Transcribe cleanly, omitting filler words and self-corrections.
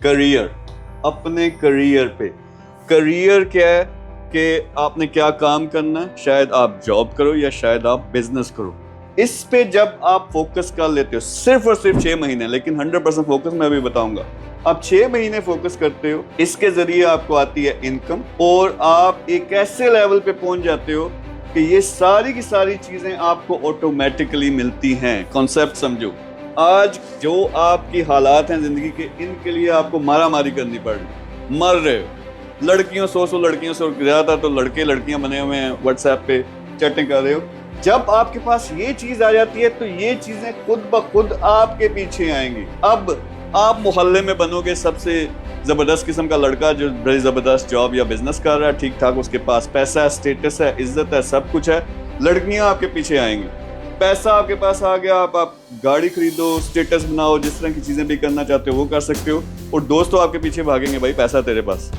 Career, अपने career पे। Career क्या है कि आपने क्या काम करना है, शायद आप जॉब करो या शायद आप बिजनेस करो। इस पे जब आप फोकस कर लेते हो सिर्फ और सिर्फ 6 महीने, लेकिन 100% फोकस मैं अभी बताऊंगा। आप 6 महीने फोकस करते हो, इसके जरिए आपको आती है इनकम और आप एक ऐसे लेवल पे पहुंच जाते हो कि ये सारी की सारी चीजें आपको ऑटोमेटिकली मिलती हैं। कॉन्सेप्ट समझो। आज जो आपकी हालात हैं जिंदगी के, इनके लिए आपको मारा मारी करनी पड़ रही, मर रहे हो। लड़कियों 100 लड़कियों से ज्यादा तो लड़के लड़कियां बने हुए हैं, व्हाट्सएप पे चैटिंग कर रहे हो। जब आपके पास ये चीज आ जाती है तो ये चीजें खुद ब खुद आपके पीछे आएंगी। अब आप मोहल्ले में बनोगे सबसे जबरदस्त किस्म का लड़का जो बड़ी जबरदस्त जॉब या बिजनेस कर रहा है, ठीक ठाक, उसके पास पैसा है, स्टेटस है, इज्जत है, सब कुछ है। लड़कियां आपके पीछे आएंगी। पैसा आपके पास आ गया, आप गाड़ी खरीदो, स्टेटस बनाओ, जिस तरह की चीजें भी करना चाहते हो वो कर सकते हो। और दोस्त तो आपके पीछे भागेंगे, भाई पैसा तेरे पास।